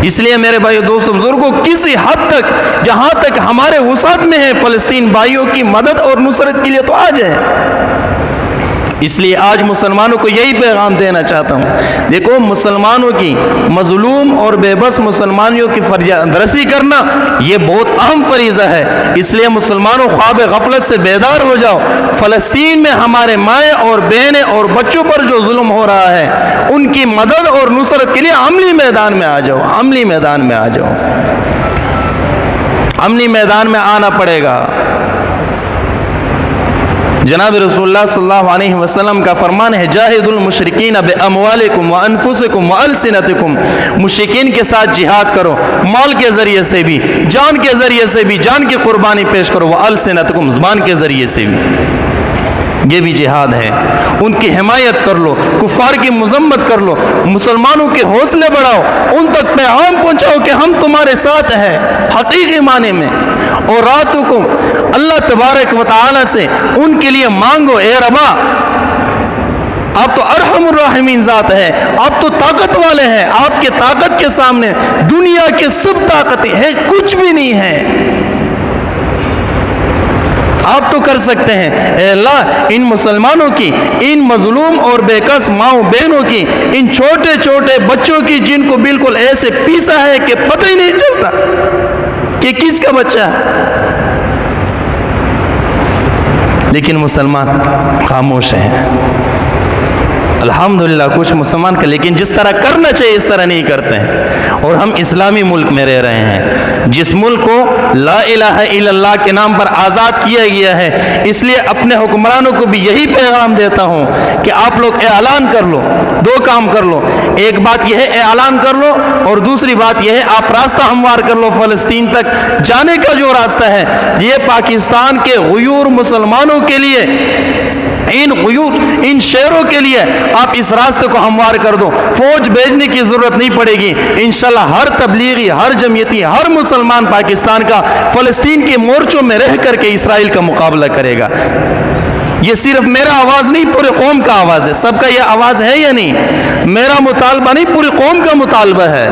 اس لیے میرے بھائیو دوستو بزرگوں، کسی حد تک جہاں تک ہمارے وسعت میں ہے فلسطین بھائیوں کی مدد اور نصرت کے لیے تو آ جائیں۔ اس لیے آج مسلمانوں کو یہی پیغام دینا چاہتا ہوں، دیکھو مسلمانوں کی مظلوم اور بے بس مسلمانوں کی فریاد رسی کرنا یہ بہت اہم فریضہ ہے۔ اس لیے مسلمانوں خواب غفلت سے بیدار ہو جاؤ۔ فلسطین میں ہمارے مائیں اور بہنیں اور بچوں پر جو ظلم ہو رہا ہے ان کی مدد اور نصرت کے لیے عملی میدان میں آ جاؤ، عملی میدان میں آ جاؤ، عملی میدان میں آنا پڑے گا۔ جناب رسول اللہ صلی اللہ علیہ وسلم کا فرمان ہے، جاہد المشرکین باموالکم وانفسکم والسنتکم، مشرکین کے ساتھ جہاد کرو، مال کے ذریعے سے بھی، جان کے ذریعے سے بھی، جان کی قربانی پیش کرو، والسنتکم، زبان کے ذریعے سے بھی، یہ بھی جہاد ہے۔ ان کی حمایت کر لو، کفار کی مذمت کر لو، مسلمانوں کے حوصلے بڑھاؤ، ان تک پیغام پہنچاؤ کہ ہم تمہارے ساتھ ہیں حقیقی معنی میں۔ اور راتوں کو اللہ تبارک و تعالی سے ان کے لیے مانگو، اے ربا آپ تو ارحم الراحمین ذات ہے، آپ تو طاقت والے ہیں، آپ کے طاقت کے سامنے دنیا کے سب طاقتیں ہیں کچھ بھی نہیں ہے، آپ تو کر سکتے ہیں۔ اے اللہ ان مسلمانوں کی، ان مظلوم اور بے کس ماؤں بہنوں کی، ان چھوٹے چھوٹے بچوں کی جن کو بالکل ایسے پیسا ہے کہ پتہ ہی نہیں چلتا کہ کس کا بچہ ہے، لیکن مسلمان خاموش ہیں۔ الحمدللہ کچھ مسلمان کا، لیکن جس طرح کرنا چاہیے اس طرح نہیں کرتے ہیں۔ اور ہم اسلامی ملک میں رہ رہے ہیں، جس ملک کو لا الہ الا اللہ کے نام پر آزاد کیا گیا ہے، اس لیے اپنے حکمرانوں کو بھی یہی پیغام دیتا ہوں کہ آپ لوگ اعلان کر لو، دو کام کر لو، ایک بات یہ ہے اعلان کر لو، اور دوسری بات یہ ہے آپ راستہ ہموار کر لو فلسطین تک جانے کا جو راستہ ہے، یہ پاکستان کے غیور مسلمانوں کے لیے، ان غیور ان شہروں کے لیے آپ اس راستے کو ہموار کر دو، فوج بھیجنے کی ضرورت نہیں پڑے گی، انشاءاللہ ہر تبلیغی، ہر جمعیتی، ہر مسلمان پاکستان کا فلسطین کے مورچوں میں رہ کر کے اسرائیل کا مقابلہ کرے گا۔ یہ صرف میرا آواز نہیں، پورے قوم کا آواز ہے، سب کا یہ آواز ہے یا نہیں؟ میرا مطالبہ نہیں، پوری قوم کا مطالبہ ہے،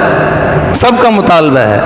سب کا مطالبہ ہے۔